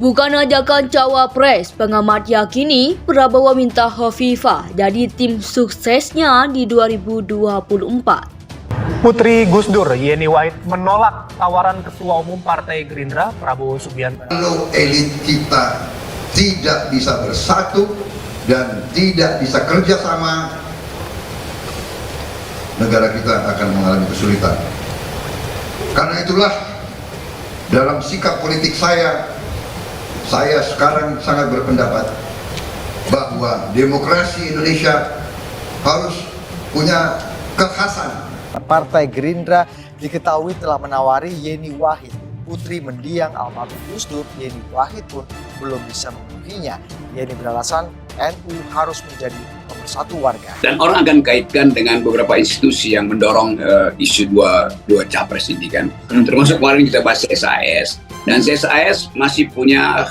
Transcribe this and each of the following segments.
Bukan ajakan cawapres, pengamat yakini Prabowo minta Hovifah jadi tim suksesnya di 2024. Putri Gus Dur, Yeni Wahid menolak tawaran Ketua Umum Partai Gerindra, Prabowo Subianto. Kalau elit kita tidak bisa bersatu dan tidak bisa kerjasama, negara kita akan mengalami kesulitan. Karena itulah dalam sikap politik saya sekarang sangat berpendapat bahwa demokrasi Indonesia harus punya kekhasan. Partai Gerindra diketahui telah menawari Yeni Wahid, putri mendiang almarhum Gus Dur. Yeni Wahid pun belum bisa memenuhinya. Yeni beralasan NU harus menjadi nomor satu warga. Dan orang akan kaitkan dengan beberapa institusi yang mendorong isu dua capres ini kan. Termasuk kemarin kita bahas CSIS. Dan CSIS masih punya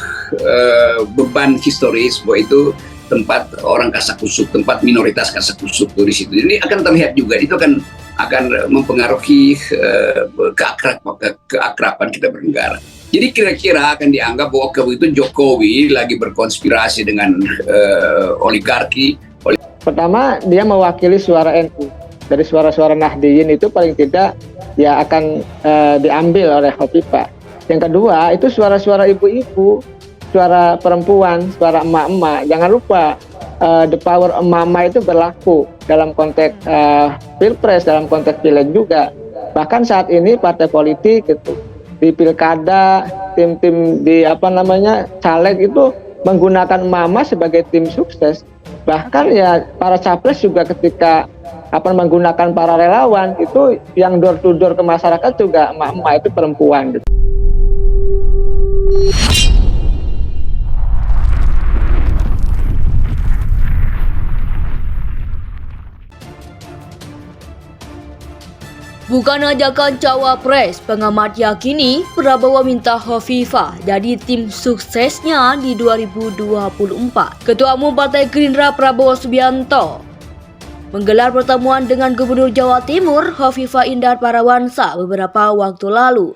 beban historis bahwa itu tempat orang kasakusuk, tempat minoritas kasakusuk di situ. Jadi akan terlihat juga itu akan mempengaruhi keakraban kita bernegara. Jadi kira-kira akan dianggap bahwa itu Jokowi lagi berkonspirasi dengan oligarki. Pertama, dia mewakili suara NU. Dari suara-suara Nahdliyin itu paling tidak ya akan diambil oleh Hovifah. Yang kedua, itu suara-suara ibu-ibu, suara perempuan, suara emak-emak. Jangan lupa the power emak-emak itu berlaku dalam konteks pilpres, dalam konteks pileg juga. Bahkan saat ini partai politik itu di pilkada, tim-tim di caleg itu menggunakan emak-emak sebagai tim sukses. Bahkan ya para capres juga ketika menggunakan para relawan itu yang door to door ke masyarakat juga emak-emak itu perempuan gitu. Bukan ajakan cawapres, pengamat yakini Prabowo minta Hovifah jadi tim suksesnya di 2024. Ketua Umum Partai Gerindra Prabowo Subianto menggelar pertemuan dengan Gubernur Jawa Timur Hovifah Indar Parawansa beberapa waktu lalu.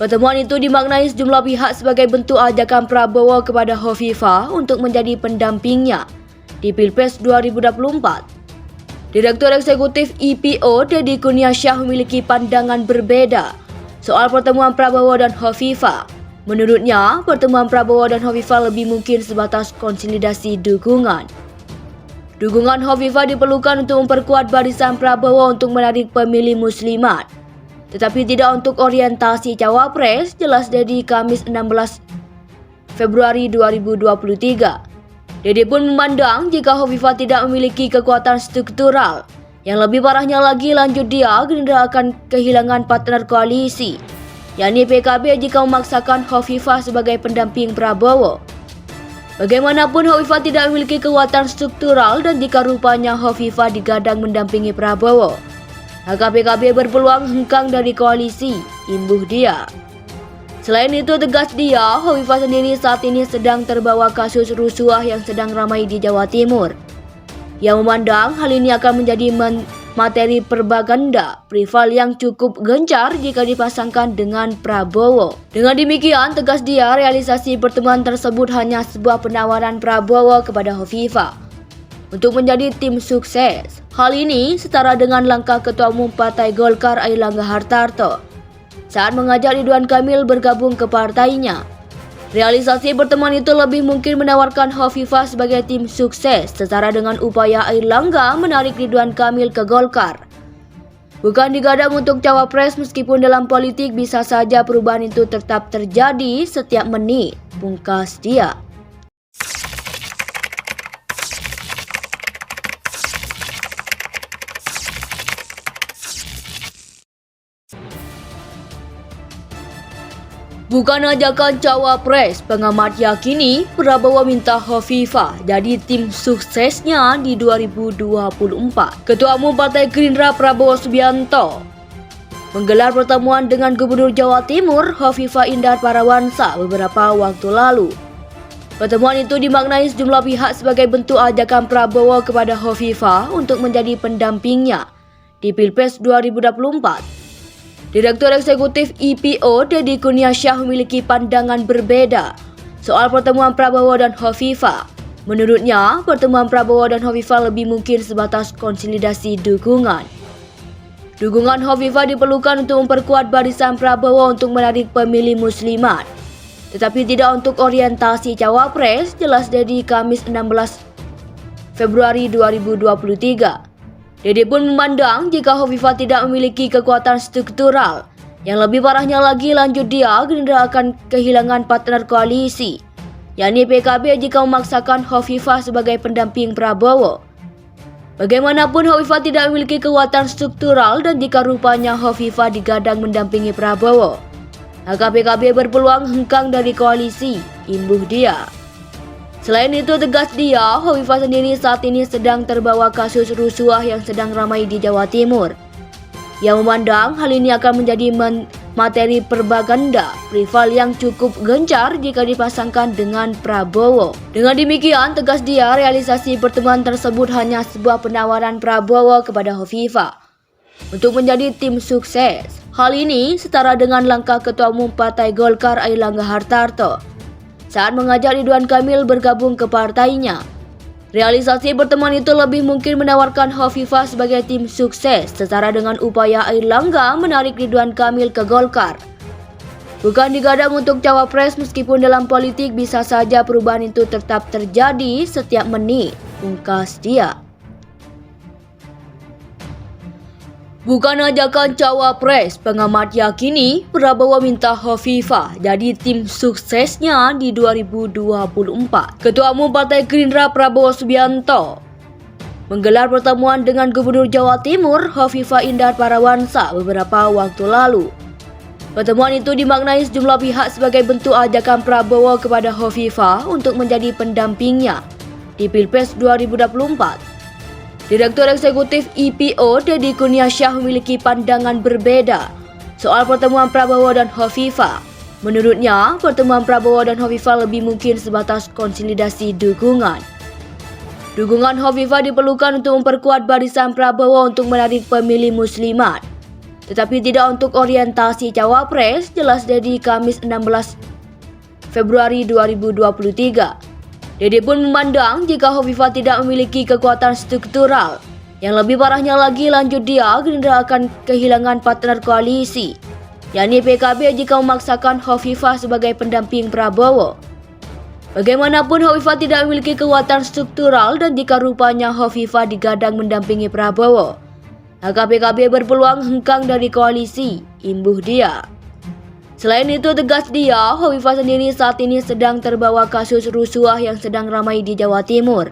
Pertemuan itu dimaknai sejumlah pihak sebagai bentuk ajakan Prabowo kepada Hovifah untuk menjadi pendampingnya di Pilpres 2024. Direktur Eksekutif IPO Deddy Kurniasyah memiliki pandangan berbeda soal pertemuan Prabowo dan Hovifah. Menurutnya, pertemuan Prabowo dan Hovifah lebih mungkin sebatas konsolidasi dukungan. Dukungan Hovifah diperlukan untuk memperkuat barisan Prabowo untuk menarik pemilih muslimat, tetapi tidak untuk orientasi cawapres, jelas Deddy Kamis 16 Februari 2023. Deddy pun memandang jika Hovifah tidak memiliki kekuatan struktural. Yang lebih parahnya lagi, lanjut dia, Gerindra akan kehilangan partner koalisi, yakni PKB jika memaksakan Hovifah sebagai pendamping Prabowo. Bagaimanapun Hovifah tidak memiliki kekuatan struktural dan jika rupanya Hovifah digadang mendampingi Prabowo, maka PKB berpeluang hengkang dari koalisi, imbuh dia. Selain itu, tegas dia, Hovifah sendiri saat ini sedang terbawa kasus rusuh yang sedang ramai di Jawa Timur. Ia memandang hal ini akan menjadi materi propaganda rival yang cukup gencar jika dipasangkan dengan Prabowo. Dengan demikian, tegas dia, realisasi pertemuan tersebut hanya sebuah penawaran Prabowo kepada Hovifah untuk menjadi tim sukses. Hal ini setara dengan langkah Ketua Umum Partai Golkar Airlangga Hartarto saat mengajak Ridwan Kamil bergabung ke partainya. Realisasi pertemuan itu lebih mungkin menawarkan Hovifah sebagai tim sukses setara dengan upaya Airlangga menarik Ridwan Kamil ke Golkar. Bukan digadang untuk cawapres, meskipun dalam politik bisa saja perubahan itu tetap terjadi setiap menit, pungkas dia. Bukan ajakan cawapres, pengamat yakini Prabowo minta Hovifah jadi tim suksesnya di 2024. Ketua Umum Partai Gerindra Prabowo Subianto menggelar pertemuan dengan Gubernur Jawa Timur Hovifah Indar Parawansa beberapa waktu lalu. Pertemuan itu dimaknai sejumlah pihak sebagai bentuk ajakan Prabowo kepada Hovifah untuk menjadi pendampingnya di Pilpres 2024. Direktur Eksekutif IPO Deddy Kurniasyah memiliki pandangan berbeda soal pertemuan Prabowo dan Hovifah. Menurutnya, pertemuan Prabowo dan Hovifah lebih mungkin sebatas konsolidasi dukungan. Dukungan Hovifah diperlukan untuk memperkuat barisan Prabowo untuk menarik pemilih muslimat, tetapi tidak untuk orientasi cawapres, jelas Dedi Kamis 16 Februari 2023. Dedi pun memandang jika Hovifah tidak memiliki kekuatan struktural, yang lebih parahnya lagi lanjut dia, Gerindra akan kehilangan partner koalisi, yakni PKB jika memaksakan Hovifah sebagai pendamping Prabowo. Bagaimanapun Hovifah tidak memiliki kekuatan struktural dan jika rupanya Hovifah digadang mendampingi Prabowo, maka PKB berpeluang hengkang dari koalisi, imbuh dia. Selain itu, tegas dia, Hovifah sendiri saat ini sedang terbawa kasus rusuh yang sedang ramai di Jawa Timur. Ia memandang hal ini akan menjadi materi propaganda rival yang cukup gencar jika dipasangkan dengan Prabowo. Dengan demikian, tegas dia, realisasi pertemuan tersebut hanya sebuah penawaran Prabowo kepada Hovifah untuk menjadi tim sukses. Hal ini setara dengan langkah Ketua Umum Partai Golkar Airlangga Hartarto saat mengajak Ridwan Kamil bergabung ke partainya. Realisasi pertemuan itu lebih mungkin menawarkan Hovifah sebagai tim sukses setara dengan upaya Airlangga menarik Ridwan Kamil ke Golkar. Bukan digadang untuk cawapres, meskipun dalam politik bisa saja perubahan itu tetap terjadi setiap menit, pungkas dia. Bukan ajakan cawapres, pengamat yakini Prabowo minta Hovifah jadi tim suksesnya di 2024. Ketua Umum Partai Gerindra Prabowo Subianto menggelar pertemuan dengan Gubernur Jawa Timur Hovifah Indar Parawansa beberapa waktu lalu. Pertemuan itu dimaknai sejumlah pihak sebagai bentuk ajakan Prabowo kepada Hovifah untuk menjadi pendampingnya di Pilpres 2024. Direktur Eksekutif IPO Deddy Kurniasyah memiliki pandangan berbeda soal pertemuan Prabowo dan Hovifah. Menurutnya, pertemuan Prabowo dan Hovifah lebih mungkin sebatas konsolidasi dukungan. Dukungan Hovifah diperlukan untuk memperkuat barisan Prabowo untuk menarik pemilih muslimat, tetapi tidak untuk orientasi cawapres, jelas Dedi Kamis 16 Februari 2023. Dedi pun memandang jika Hovifah tidak memiliki kekuatan struktural, yang lebih parahnya lagi lanjut dia, Gerindra akan kehilangan partner koalisi, yakni PKB jika memaksakan Hovifah sebagai pendamping Prabowo. Bagaimanapun Hovifah tidak memiliki kekuatan struktural dan jika rupanya Hovifah digadang mendampingi Prabowo, maka PKB berpeluang hengkang dari koalisi, imbuh dia. Selain itu, tegas dia, Hovifah sendiri saat ini sedang terbawa kasus rusuh yang sedang ramai di Jawa Timur.